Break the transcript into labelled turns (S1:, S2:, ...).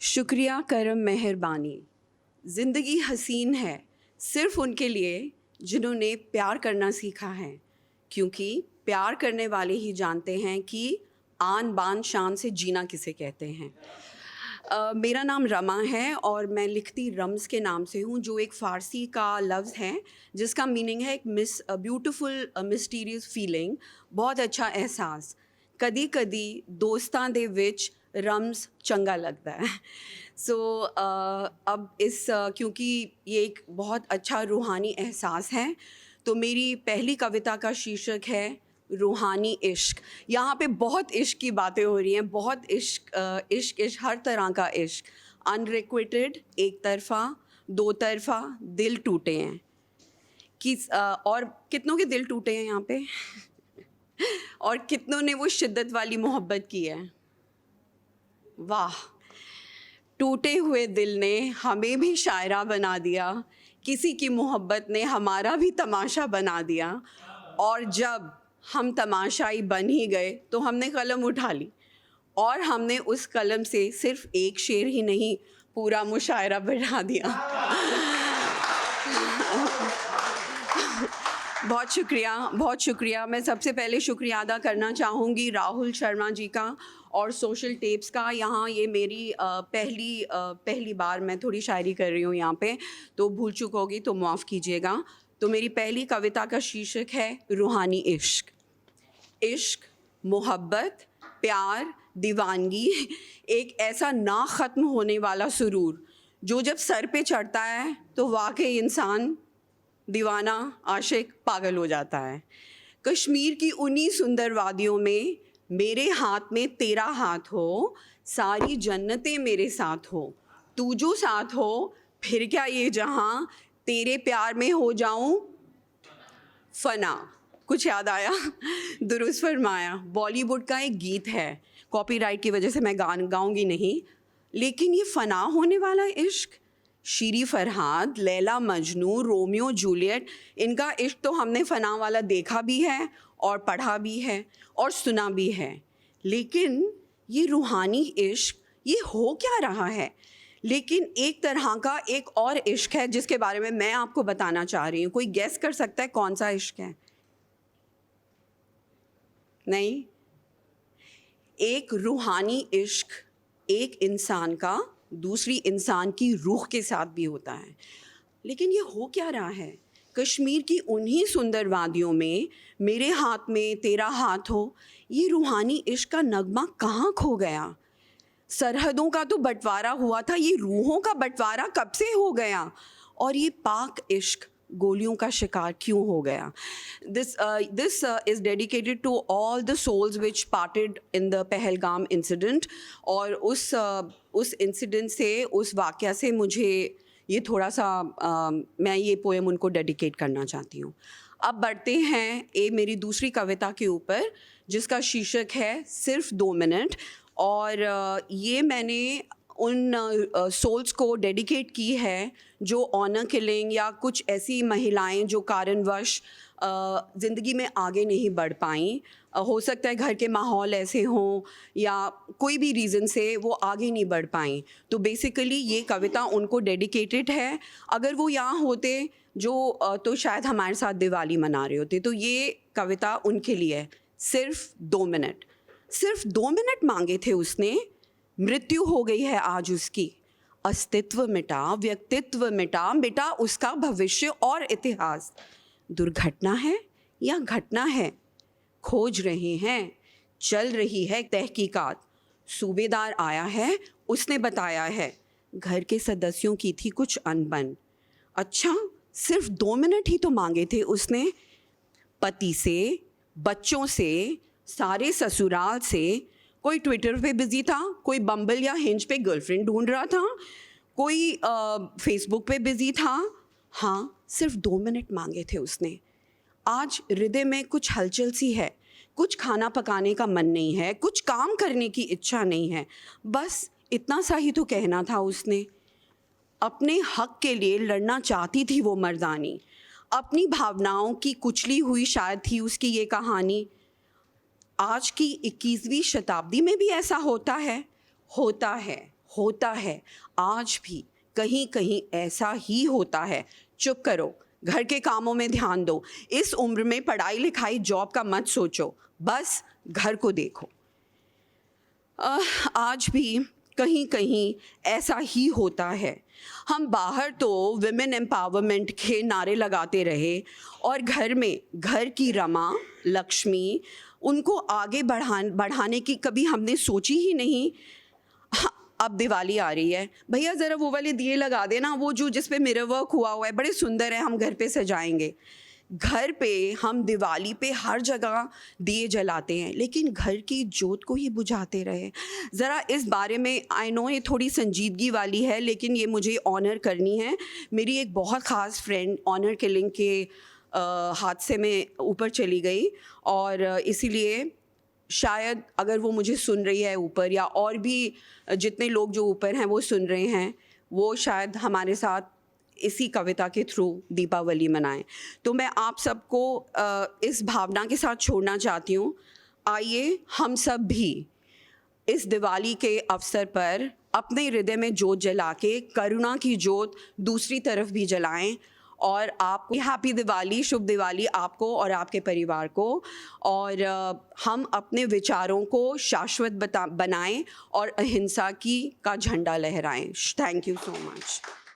S1: शुक्रिया करम मेहरबानी। ज़िंदगी हसीन है सिर्फ़ उनके लिए जिन्होंने प्यार करना सीखा है, क्योंकि प्यार करने वाले ही जानते हैं कि आन बान शान से जीना किसे कहते हैं। मेरा नाम रमा है और मैं लिखती रम्ज़ के नाम से हूँ, जो एक फ़ारसी का लफ्ज़ है जिसका मीनिंग है एक ब्यूटीफुल मिस्टीरियस फीलिंग, बहुत अच्छा एहसास। कदी कदी दोस्तां दे विच रम्ज़ चंगा लगता है। अब क्योंकि ये एक बहुत अच्छा रूहानी एहसास है, तो मेरी पहली कविता का शीर्षक है रूहानी इश्क। यहाँ पे बहुत इश्क की बातें हो रही हैं, बहुत इश्क हर तरह का इश्क, अनरिक्विटेड, एक तरफ़ा, दो तरफ़ा, दिल टूटे हैं। और कितनों के दिल टूटे हैं यहाँ पे? और कितनों ने वो शिद्दत वाली मोहब्बत की है? वाह! टूटे हुए दिल ने हमें भी शायरा बना दिया, किसी की मोहब्बत ने हमारा भी तमाशा बना दिया, और जब हम तमाशाई बन ही गए तो हमने कलम उठा ली और हमने उस कलम से सिर्फ़ एक शेर ही नहीं, पूरा मुशायरा बढ़ा दिया। बहुत शुक्रिया। मैं सबसे पहले शुक्रिया अदा करना चाहूँगी राहुल शर्मा जी का और सोशल टेप्स का। यहाँ ये मेरी पहली बार मैं थोड़ी शायरी कर रही हूँ यहाँ पे, तो भूल चूक होगी तो माफ़ कीजिएगा। तो मेरी पहली कविता का शीर्षक है रूहानी इश्क। इश्क, मोहब्बत, प्यार, दीवानगी, एक ऐसा ना ख़त्म होने वाला सुरूर जो जब सर पे चढ़ता है तो वाकई इंसान दीवाना, आशिक, पागल हो जाता है। कश्मीर की उन्हीं सुंदर वादियों में मेरे हाथ में तेरा हाथ हो, सारी जन्नतें मेरे साथ हो, तू जो साथ हो फिर क्या ये जहां, तेरे प्यार में हो जाऊं फना। कुछ याद आया? दुरुस्त फरमाया। बॉलीवुड का एक गीत है, कॉपीराइट की वजह से मैं गाऊंगी नहीं, लेकिन ये फना होने वाला इश्क, शीरी फरहाद, लैला मजनू, रोमियो जूलियट, इनका इश्क तो हमने फ़ना वाला देखा भी है और पढ़ा भी है और सुना भी है। लेकिन ये रूहानी इश्क, ये हो क्या रहा है? लेकिन एक तरह का एक और इश्क है जिसके बारे में मैं आपको बताना चाह रही हूँ। कोई गेस कर सकता है कौन सा इश्क है? नहीं? एक रूहानी इश्क एक इंसान का दूसरी इंसान की रूह के साथ भी होता है। लेकिन ये हो क्या रहा है? कश्मीर की उन्हीं सुंदर वादियों में मेरे हाथ में तेरा हाथ हो, ये रूहानी इश्क का नगमा कहाँ खो गया? सरहदों का तो बंटवारा हुआ था, ये रूहों का बंटवारा कब से हो गया? और ये पाक इश्क गोलियों का शिकार क्यों हो गया? This is dedicated to all the souls which parted in the Pahalgam incident. और उस इंसिडेंट से, उस वाक़या से मुझे ये थोड़ा सा मैं ये पोएम उनको डेडिकेट करना चाहती हूँ। अब बढ़ते हैं मेरी दूसरी कविता के ऊपर, जिसका शीर्षक है सिर्फ 2 मिनट। और ये मैंने उन सोल्स को डेडिकेट की है जो ऑनर किलिंग या कुछ ऐसी महिलाएं जो कारणवश ज़िंदगी में आगे नहीं बढ़ पाईं, हो सकता है घर के माहौल ऐसे हों या कोई भी रीज़न से वो आगे नहीं बढ़ पाईं। तो बेसिकली ये कविता उनको डेडिकेटेड है। अगर वो यहाँ होते तो शायद हमारे साथ दिवाली मना रहे होते। तो ये कविता उनके लिए है। सिर्फ 2 मिनट, सिर्फ 2 मिनट मांगे थे उसने, मृत्यु हो गई है आज उसकी। अस्तित्व मिटा, व्यक्तित्व मिटा, मिटा उसका भविष्य और इतिहास। दुर्घटना है या घटना है, खोज रहे हैं, चल रही है तहकीकात। सूबेदार आया है, उसने बताया है, घर के सदस्यों की थी कुछ अनबन। अच्छा, सिर्फ 2 मिनट ही तो मांगे थे उसने। पति से, बच्चों से, सारे ससुराल से। कोई ट्विटर पे बिजी था, कोई बम्बल या हिंज पे गर्लफ्रेंड ढूंढ रहा था, कोई फेसबुक पे बिजी था। हाँ, सिर्फ 2 मिनट मांगे थे उसने। आज हृदय में कुछ हलचल सी है, कुछ खाना पकाने का मन नहीं है, कुछ काम करने की इच्छा नहीं है, बस इतना सा ही तो कहना था उसने। अपने हक के लिए लड़ना चाहती थी वो मर्दानी, अपनी भावनाओं की कुचली हुई शायद थी उसकी ये कहानी। आज की 21वीं शताब्दी में भी ऐसा होता है, होता है, आज भी कहीं कहीं ऐसा ही होता है। चुप करो, घर के कामों में ध्यान दो, इस उम्र में पढ़ाई लिखाई जॉब का मत सोचो, बस घर को देखो। आज भी कहीं कहीं ऐसा ही होता है। हम बाहर तो विमेन एम्पावरमेंट के नारे लगाते रहे और घर में घर की रमा लक्ष्मी उनको आगे बढ़ाने की कभी हमने सोची ही नहीं। हाँ, अब दिवाली आ रही है, भैया ज़रा वो वाले दिए लगा देना, वो जो जिस पे मिरर वर्क हुआ हुआ है, बड़े सुंदर है, हम घर पे सजाएंगे। घर पे हम दिवाली पे हर जगह दिए जलाते हैं, लेकिन घर की जोत को ही बुझाते रहे। ज़रा इस बारे में, आई नो ये थोड़ी संजीदगी वाली है, लेकिन ये मुझे ऑनर करनी है। मेरी एक बहुत ख़ास फ्रेंड ऑनर किलिंग के हादसे में ऊपर चली गई, और इसीलिए शायद अगर वो मुझे सुन रही है ऊपर, या और भी जितने लोग जो ऊपर हैं वो सुन रहे हैं, वो शायद हमारे साथ इसी कविता के थ्रू दीपावली मनाएं। तो मैं आप सबको इस भावना के साथ छोड़ना चाहती हूँ। आइए हम सब भी इस दिवाली के अवसर पर अपने हृदय में जोत जला के करुणा की जोत दूसरी तरफ भी जलाएं, और आपको हैप्पी दिवाली, शुभ दिवाली आपको और आपके परिवार को। और हम अपने विचारों को शाश्वत बनाएं और अहिंसा का झंडा लहराएं। Thank you so much.